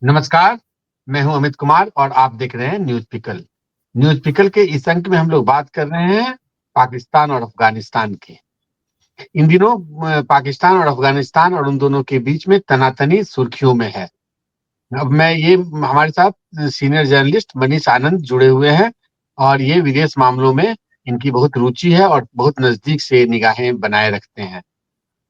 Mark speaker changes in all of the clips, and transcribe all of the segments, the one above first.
Speaker 1: नमस्कार, मैं हूं अमित कुमार और आप देख रहे हैं न्यूज़ पिकल। न्यूज़ पिकल के इस अंक में हम लोग बात कर रहे हैं पाकिस्तान और अफ़गानिस्तान की। इन दिनों पाकिस्तान और अफ़गानिस्तान और उन दोनों के बीच में तनातनी सुर्खियों में है। अब मैं ये हमारे साथ सीनियर जर्नलिस्ट मनीष आनंद जुड़े हुए हैं और ये विदेश मामलों में इनकी बहुत रुचि है और बहुत नज़दीक से निगाहें बनाए रखते हैं।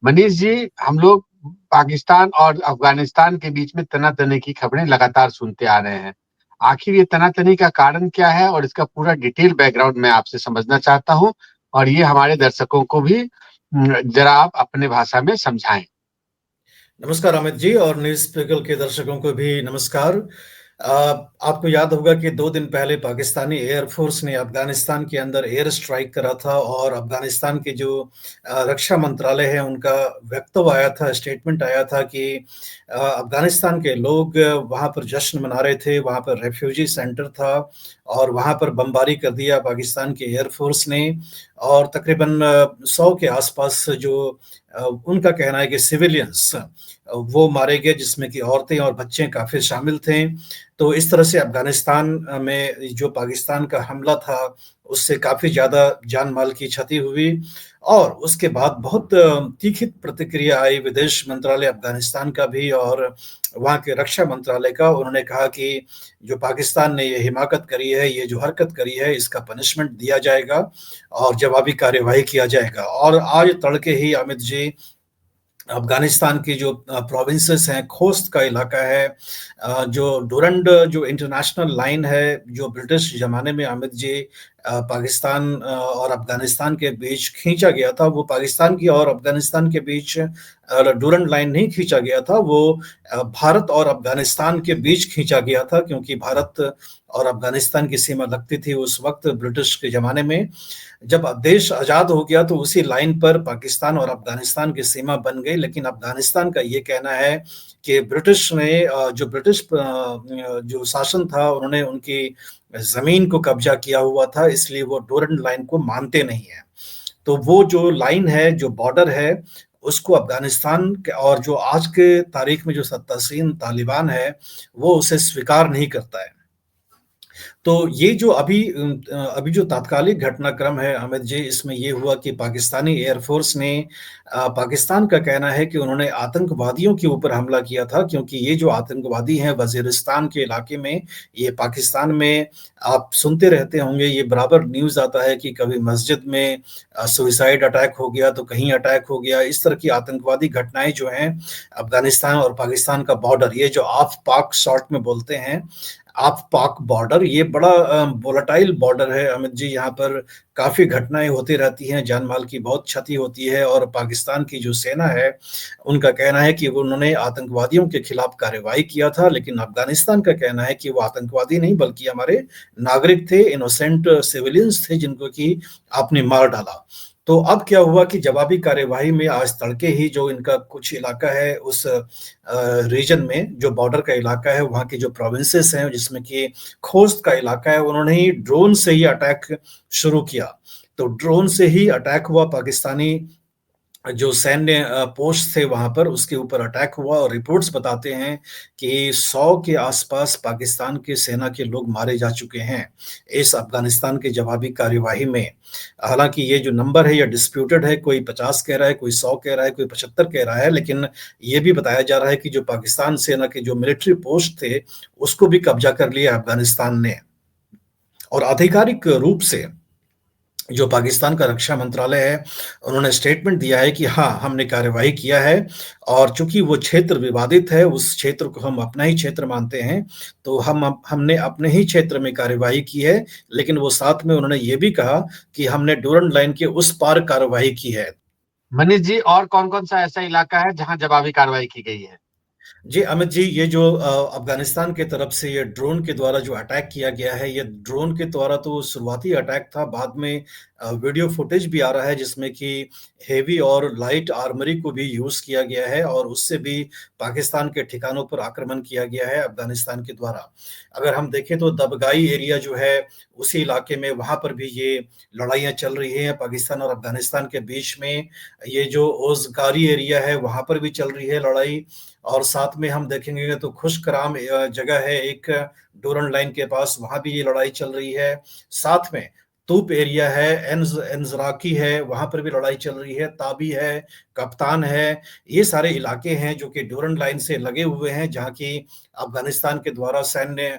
Speaker 1: मनीष जी, हम लोग पाकिस्तान और अफगानिस्तान के बीच में तनातनी की खबरें लगातार सुनते आ रहे हैं। आखिर ये तनातनी का कारण क्या है और इसका पूरा डिटेल बैकग्राउंड मैं आपसे समझना चाहता हूँ और ये हमारे दर्शकों को भी ज़रा आप अपने भाषा में समझाएँ।
Speaker 2: नमस्कार अमित जी और न्यूज़ स्पिगल के दर्शकों को भी नमस्कार। अ, आपको याद होगा कि 2 दिन पहले पाकिस्तानी एयरफोर्स ने अफ़गानिस्तान के अंदर एयर स्ट्राइक करा था और अफ़गानिस्तान के जो रक्षा मंत्रालय है उनका वक्तव्य आया था, स्टेटमेंट आया था कि अफ़गानिस्तान के लोग वहाँ पर जश्न मना रहे थे, वहाँ पर रेफ्यूजी सेंटर था और वहाँ पर बमबारी कर दिया पाकिस्तान की एयरफोर्स ने और तकरीबन 100 के आसपास जो उनका कहना है कि सिविलियंस वो मारे गए जिसमें कि औरतें और बच्चे काफ़ी शामिल थे। तो इस तरह से अफ़गानिस्तान में जो पाकिस्तान का हमला था, उससे काफ़ी ज़्यादा जान-माल की क्षति हुई और उसके बाद बहुत तीखी प्रतिक्रिया आई विदेश मंत्रालय अफ़गानिस्तान का भी और वहाँ के रक्षा मंत्रालय का। उन्होंने कहा कि जो पाकिस्तान ने ये हिमाकत करी है, ये जो हरकत करी है, इसका पनिशमेंट दिया जाएगा और जवाबी कार्यवाही किया जाएगा। और आज तड़के ही अमित जी अफ़गानिस्तान की जो प्रोविंसेस हैं, खोस्त का इलाका है जो डुरंड जो इंटरनेशनल लाइन है, जो ब्रिटिश ज़माने में अमित जी पाकिस्तान और अफ़गानिस्तान के बीच खींचा गया था, वो पाकिस्तान की और अफ़गानिस्तान के बीच डुरंड लाइन नहीं खींचा गया था, वो भारत और अफ़गानिस्तान के बीच खींचा गया था क्योंकि भारत और अफ़गानिस्तान की सीमा लगती थी उस वक़्त ब्रिटिश के ज़माने में। जब देश आज़ाद हो गया तो उसी लाइन पर पाकिस्तान और अफ़गानिस्तान की सीमा बन गई, लेकिन अफ़गानिस्तान का ये कहना है कि ब्रिटिश ने जो ब्रिटिश जो शासन था उन्होंने उनकी ज़मीन को कब्ज़ा किया हुआ था, इसलिए वो डोरंड लाइन को मानते नहीं हैं। तो वो जो लाइन है, जो बॉर्डर है, उसको अफ़गानिस्तान के और जो आज के तारीख में जो सत्तासीन तालिबान है, वो उसे स्वीकार नहीं करता है। तो ये जो अभी जो तात्कालिक घटनाक्रम है अमित जी, इसमें ये हुआ कि पाकिस्तानी एयरफोर्स ने पाकिस्तान का कहना है कि उन्होंने आतंकवादियों के ऊपर हमला किया था क्योंकि ये जो आतंकवादी हैं वज़ीरिस्तान के इलाके में, ये पाकिस्तान में आप सुनते रहते होंगे, ये बराबर न्यूज़ आता है कि कभी मस्जिद में सुसाइड अटैक हो गया, तो कहीं अटैक हो गया। इस तरह की आतंकवादी घटनाएँ जो हैं, अफ़गानिस्तान और पाकिस्तान का बॉर्डर, ये जो आफ पाक शॉर्ट में बोलते हैं, आप पाक बॉर्डर ये बड़ा वोलेटाइल बॉर्डर है अमित जी, यहाँ पर काफ़ी घटनाएँ होती रहती हैं, जान-माल की बहुत क्षति होती है और पाकिस्तान की जो सेना है, उनका कहना है कि वो उन्होंने आतंकवादियों के खिलाफ कार्रवाई किया था, लेकिन अफ़गानिस्तान का कहना है कि वो आतंकवादी नहीं बल्कि हमारे नागरिक थे, इनोसेंट सिविलियंस थे जिनको कि आपने मार डाला। तो अब क्या हुआ कि जवाबी कार्यवाही में आज तड़के ही जो इनका कुछ इलाका है उस रीजन में जो बॉर्डर का इलाका है, वहाँ की जो प्रोविंसेस हैं जिसमें कि खोस्त का इलाका है, उन्होंने ही ड्रोन से ही अटैक शुरू किया। तो ड्रोन से ही अटैक हुआ, पाकिस्तानी जो सैन्य पोस्ट थे वहाँ पर उसके ऊपर अटैक हुआ और रिपोर्ट्स बताते हैं कि 100 के आसपास पाकिस्तान के सेना के लोग मारे जा चुके हैं इस अफ़गानिस्तान की जवाबी कार्यवाही में। हालाँकि ये जो नंबर है ये डिस्प्यूटेड है, कोई 50 कह रहा है, कोई 100 कह रहा है, कोई 75 कह रहा है, लेकिन ये भी बताया जा रहा है कि जो पाकिस्तान सेना के जो मिलिट्री पोस्ट थे, उसको भी कब्ज़ा कर लिया अफ़गानिस्तान ने। और आधिकारिक रूप से जो पाकिस्तान का रक्षा मंत्रालय है, उन्होंने स्टेटमेंट दिया है कि हाँ, हमने कार्यवाही किया है और चूँकि वो क्षेत्र विवादित है, उस क्षेत्र को हम अपना ही क्षेत्र मानते हैं, तो हमने अपने ही क्षेत्र में कार्यवाही की है, लेकिन वो साथ में उन्होंने ये भी कहा कि हमने डूरंड लाइन के उस पार कार्यवाही की है।
Speaker 1: मनीष जी, और कौन-कौन सा ऐसा इलाका है जहाँ जवाबी कार्रवाई की गई है?
Speaker 2: जी, अमित जी, ये जो अफ़गानिस्तान की तरफ से ये ड्रोन के द्वारा जो अटैक किया गया है, ये ड्रोन के द्वारा तो शुरुआती अटैक था, बाद में वीडियो फुटेज भी आ रहा है जिसमें कि हेवी और लाइट आर्मरी को भी यूज़ किया गया है और उससे भी पाकिस्तान के ठिकानों पर आक्रमण किया गया है अफ़गानिस्तान के द्वारा। अगर हम देखें तो दबगाई एरिया जो है, उसी इलाके में वहाँ पर भी ये लड़ाइयाँ चल रही हैं पाकिस्तान और अफ़गानिस्तान के बीच में। ये जो ओज़गारी एरिया है, वहाँ पर भी चल रही है लड़ाई और साथ में हम देखेंगे तो खुशकराम जगह है एक डोरन लाइन के पास, वहां भी ये लड़ाई चल रही है। साथ में तूप एरिया है, एनजराकी है, वहां पर भी लड़ाई चल रही है। ताबी है, कप्तान है, ये सारे इलाके हैं जो कि डोरन लाइन से लगे हुए हैं, जहाँ की अफगानिस्तान के द्वारा सैन्य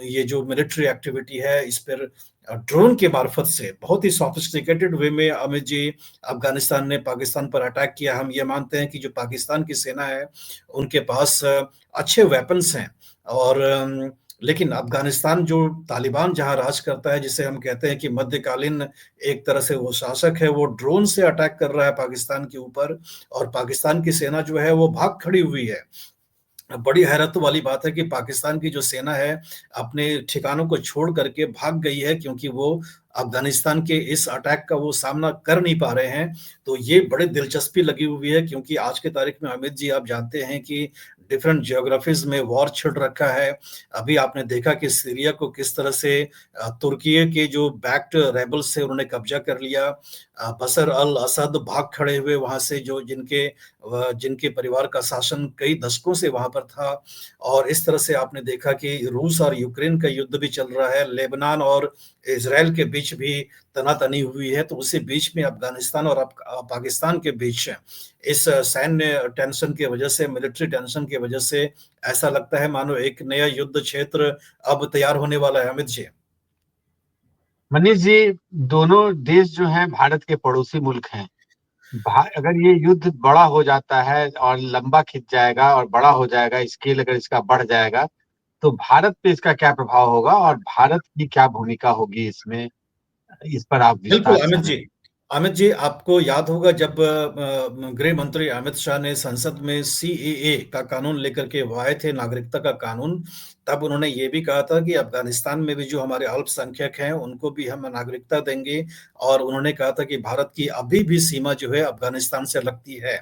Speaker 2: ये जो मिलिट्री एक्टिविटी है इस पर ड्रोन के मार्फत से बहुत ही सोफिस्टिकेटेड वे में अमित जी अफगानिस्तान ने पाकिस्तान पर अटैक किया। हम ये मानते हैं कि जो पाकिस्तान की सेना है उनके पास अच्छे वेपन्स हैं, और लेकिन अफगानिस्तान जो तालिबान जहां राज करता है, जिसे हम कहते हैं कि मध्यकालीन एक तरह से वो शासक है, वो ड्रोन से अटैक कर रहा है पाकिस्तान के ऊपर, और पाकिस्तान की सेना जो है वो भाग खड़ी हुई है। बड़ी हैरत वाली बात है कि पाकिस्तान की जो सेना है अपने ठिकानों को छोड़ करके भाग गई है, क्योंकि वो अफगानिस्तान के इस अटैक का वो सामना कर नहीं पा रहे हैं। तो ये बड़ी दिलचस्पी लगी हुई है, क्योंकि आज के तारीख में अमित जी आप जानते हैं कि डिफरेंट जियोग्राफीज में वॉर छिड़ रखा है। अभी आपने देखा कि सीरिया को किस तरह से तुर्की के जो बैक्ड रेबल्स थे उन्होंने कब्जा कर लिया। बशर अल असद भाग खड़े हुए वहां से, जो जिनके परिवार का शासन कई दशकों से वहां पर था। और इस तरह से आपने देखा कि रूस और यूक्रेन का युद्ध भी चल रहा है, लेबनान और इसराइल के बीच भी तनातनी हुई है। तो उसी बीच में अफगानिस्तान और पाकिस्तान के बीच इस सैन्य टेंशन की वजह से, मिलिट्री टेंशन की वजह से ऐसा लगता है मानो एक नया युद्ध क्षेत्र अब तैयार होने वाला है अमित जी।
Speaker 1: मनीष जी, दोनों देश जो हैं भारत के पड़ोसी मुल्क हैं। अगर ये युद्ध बड़ा हो जाता है और लंबा खिंच जाएगा और बड़ा हो जाएगा, स्केल अगर इसका बढ़ जाएगा, तो भारत पे इसका क्या प्रभाव होगा और भारत की क्या भूमिका होगी इसमें? इस पर आप
Speaker 2: बिल्कुल
Speaker 1: विस्तार से
Speaker 2: अमित
Speaker 1: हमें।
Speaker 2: जी। अमित जी, आपको याद होगा जब गृह मंत्री अमित शाह ने संसद में सीएए का कानून लेकर के वो आए थे, नागरिकता का कानून, तब उन्होंने ये भी कहा था कि अफगानिस्तान में भी जो हमारे अल्पसंख्यक हैं उनको भी हम नागरिकता देंगे। और उन्होंने कहा था कि भारत की अभी भी सीमा जो है अफगानिस्तान से लगती है।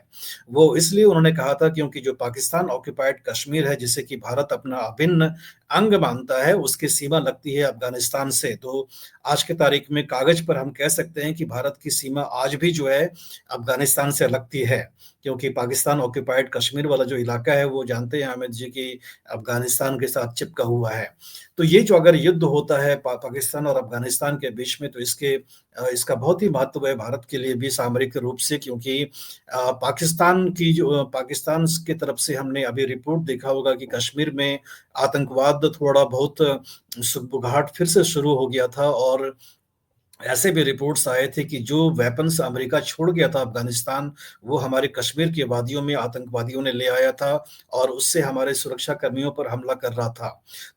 Speaker 2: वो इसलिए उन्होंने कहा था क्योंकि जो पाकिस्तान ऑक्युपाइड कश्मीर है, जिसे कि भारत अपना अभिन्न अंग मानता है, उसकी सीमा लगती है अफगानिस्तान से। तो आज के तारीख में कागज पर हम कह सकते हैं कि भारत की सीमा आज भी जो है अफगानिस्तान से लगती है, क्योंकि पाकिस्तान ऑक्युपाइड कश्मीर वाला जो इलाका है वो जानते हैं अमित जी की अफगानिस्तान के साथ चिपका हुआ है। तो ये जो अगर युद्ध होता है पाकिस्तान और अफगानिस्तान के बीच में, तो इसका बहुत ही महत्व है भारत के लिए भी सामरिक रूप से, क्योंकि पाकिस्तान की तरफ से हमने अभी रिपोर्ट देखा होगा कि कश्मीर में आतंकवाद थोड़ा बहुत सुगबुगाहट फिर से शुरू हो गया था। और ऐसे भी रिपोर्ट्स आए थे कि जो वेपन्स अमेरिका छोड़ गया था अफगानिस्तान, वो हमारे कश्मीर की वादियों में आतंकवादियों ने ले आया था, और उससे हमारे सुरक्षा कर्मियों पर हमला कर रहा था।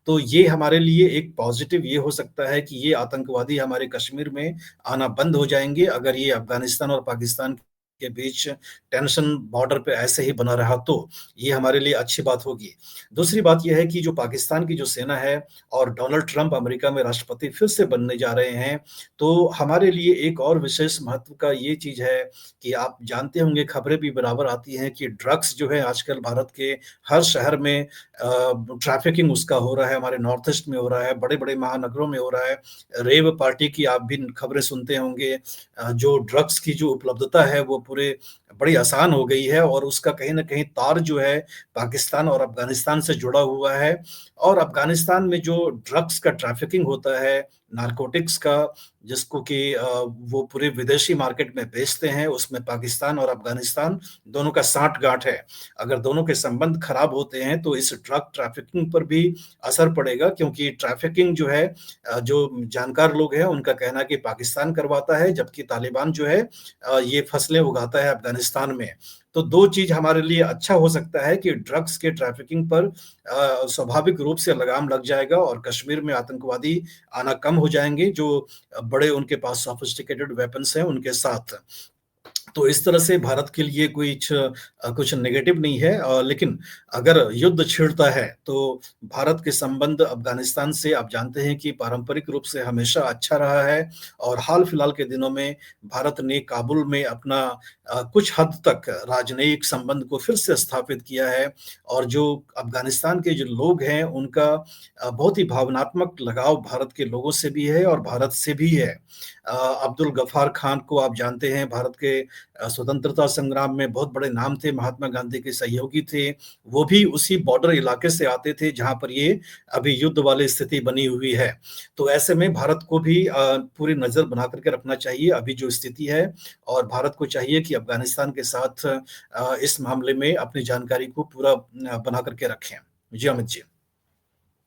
Speaker 2: तो ये हमारे लिए एक पॉजिटिव ये हो सकता है कि ये आतंकवादी हमारे कश्मीर में आना बंद हो जाएंगे, अगर ये अफगानिस्तान और पाकिस्तान के बीच टेंशन बॉर्डर पे ऐसे ही बना रहा तो ये हमारे लिए अच्छी बात होगी। दूसरी बात यह है कि जो पाकिस्तान की जो सेना है, और डोनाल्ड ट्रंप अमेरिका में राष्ट्रपति फिर से बनने जा रहे हैं, तो हमारे लिए एक और विशेष महत्व का ये चीज है कि आप जानते होंगे, खबरें भी बराबर आती हैं कि ड्रग्स जो है आजकल भारत के हर शहर में ट्रैफिकिंग उसका हो रहा है, हमारे नॉर्थ ईस्ट में हो रहा है, बड़े बड़े महानगरों में हो रहा है। रेव पार्टी की आप भी खबरें सुनते होंगे। जो ड्रग्स की जो उपलब्धता है वो पूरे बड़ी आसान हो गई है, और उसका कहीं ना कहीं तार जो है पाकिस्तान और अफगानिस्तान से जुड़ा हुआ है। और अफगानिस्तान में जो ड्रग्स का ट्रैफिकिंग होता है, नारकोटिक्स का, जिसको कि वो पूरे विदेशी मार्केट में बेचते हैं, उसमें पाकिस्तान और अफगानिस्तान दोनों का साठ गांठ है। अगर दोनों के संबंध खराब होते हैं तो इस ड्रग ट्रैफिकिंग पर भी असर पड़ेगा, क्योंकि ट्रैफिकिंग जो है जो जानकार लोग हैं उनका कहना है कि पाकिस्तान करवाता है, जबकि तालिबान जो है ये फसलें उगाता है अफगानिस्तान में। तो दो चीज हमारे लिए अच्छा हो सकता है कि ड्रग्स के ट्रैफिकिंग पर स्वाभाविक रूप से लगाम लग जाएगा, और कश्मीर में आतंकवादी आना कम हो जाएंगे, जो बड़े उनके पास सोफिस्टिकेटेड वेपन्स हैं उनके साथ। तो इस तरह से भारत के लिए कुछ नेगेटिव नहीं है, लेकिन अगर युद्ध छिड़ता है तो भारत के संबंध अफगानिस्तान से आप जानते हैं कि पारंपरिक रूप से हमेशा अच्छा रहा है। और हाल फिलहाल के दिनों में भारत ने काबुल में अपना कुछ हद तक राजनयिक संबंध को फिर से स्थापित किया है। और जो अफगानिस्तान के जो लोग हैं उनका बहुत ही भावनात्मक लगाव भारत के लोगों से भी है और भारत से भी है। अब्दुल गफ्फार खान को आप जानते हैं, भारत के स्वतंत्रता संग्राम में बहुत बड़े नाम थे, महात्मा गांधी के सहयोगी थे, वो भी उसी बॉर्डर इलाके से आते थे जहां पर ये अभी युद्ध वाली स्थिति बनी हुई है। तो ऐसे में भारत को भी पूरी नजर बना करके रखना चाहिए अभी जो स्थिति है, और भारत को चाहिए कि अफगानिस्तान के साथ इस मामले में अपनी जानकारी को पूरा बना करके रखें। जी अमित जी।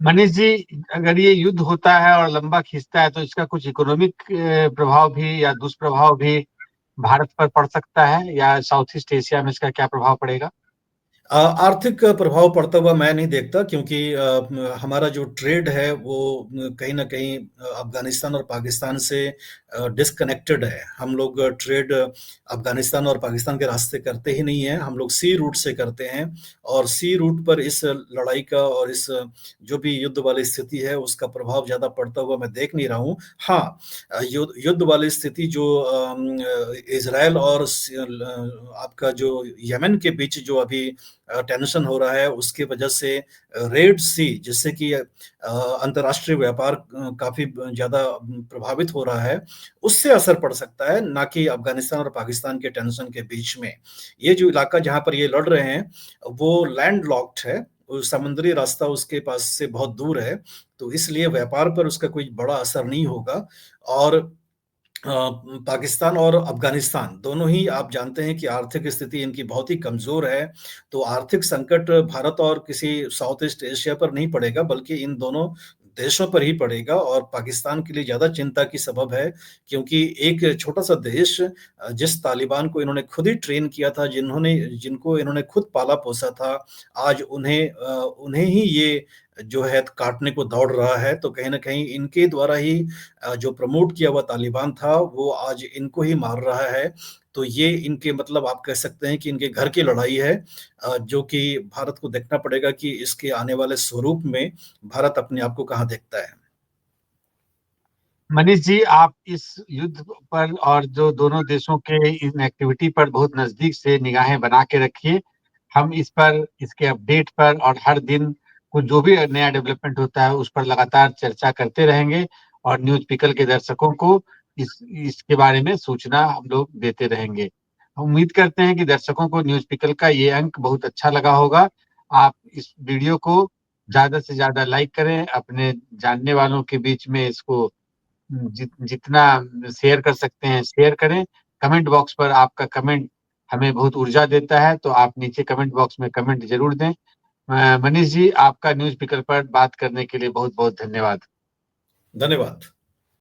Speaker 1: मनीष जी, अगर ये युद्ध होता है और लंबा खींचता है तो इसका कुछ इकोनॉमिक प्रभाव भी या दुष्प्रभाव भी भारत पर पड़ सकता है, या साउथ ईस्ट एशिया में इसका क्या प्रभाव पड़ेगा?
Speaker 2: आर्थिक प्रभाव पड़ता हुआ मैं नहीं देखता, क्योंकि हमारा जो ट्रेड है वो कहीं न कहीं अफ़गानिस्तान और पाकिस्तान से डिस्कनेक्टेड है। हम लोग ट्रेड अफ़गानिस्तान और पाकिस्तान के रास्ते करते ही नहीं हैं, हम लोग सी रूट से करते हैं, और सी रूट पर इस लड़ाई का और इस जो भी युद्ध वाली स्थिति है उसका प्रभाव ज़्यादा पड़ता हुआ मैं देख नहीं रहा हूँ। हाँ, युद्ध वाली स्थिति जो इज़राइल और आपका जो यमन के बीच जो अभी टेंशन हो रहा है उसकी वजह से रेड सी, जिससे कि अंतर्राष्ट्रीय व्यापार काफी ज्यादा प्रभावित हो रहा है, उससे असर पड़ सकता है, ना कि अफगानिस्तान और पाकिस्तान के टेंशन के बीच में। ये जो इलाका जहां पर ये लड़ रहे हैं वो लैंड लॉक्ड है, समुद्री रास्ता उसके पास से बहुत दूर है, तो इसलिए व्यापार पर उसका कोई बड़ा असर नहीं होगा। और पाकिस्तान और अफ़गानिस्तान दोनों ही आप जानते हैं कि आर्थिक स्थिति इनकी बहुत ही कमज़ोर है, तो आर्थिक संकट भारत और किसी साउथ ईस्ट एशिया पर नहीं पड़ेगा, बल्कि इन दोनों देशों पर ही पड़ेगा, और पाकिस्तान के लिए ज़्यादा चिंता की सबब है, क्योंकि एक छोटा-सा देश जिस तालिबान को इन्होंने खुद ही ट्रेन किया था, जिनको इन्होंने खुद पाला-पोसा था, आज उन्हें ही ये जो है काटने को दौड़ रहा है, तो कहीं न कहीं इनके द्वारा ही जो प्रमोट किया हुआ तालिबान था, वो आज इनको ही मार रहा है। तो ये इनके मतलब आप कह सकते हैं कि इनके घर की लड़ाई है, जो कि भारत को देखना पड़ेगा कि इसके आने वाले स्वरूप में भारत अपने आप को कहाँ देखता है।
Speaker 1: मनीष जी, आप इस युद्ध पर और जो दोनों देशों के इन एक्टिविटी पर बहुत नजदीक से निगाहें बना के रखिए। हम इस पर, इसके अपडेट पर और हर दिन कुछ जो भी नया डेवलपमेंट होता है उस पर लगातार चर्चा करते रहेंगे, और न्यूज पिकल के दर्शकों को इसके बारे में सूचना हम लोग देते रहेंगे। हम उम्मीद करते हैं कि दर्शकों को न्यूज पिकल का ये अंक बहुत अच्छा लगा होगा। आप इस वीडियो को ज्यादा से ज्यादा लाइक करें, अपने जानने वालों के बीच में इसको जितना शेयर कर सकते हैं शेयर करें। कमेंट बॉक्स पर आपका कमेंट हमें बहुत ऊर्जा देता है, तो आप नीचे कमेंट बॉक्स में कमेंट जरूर दें। मनीष जी, आपका न्यूज पिकर पर बात करने के लिए बहुत बहुत धन्यवाद।
Speaker 2: धन्यवाद।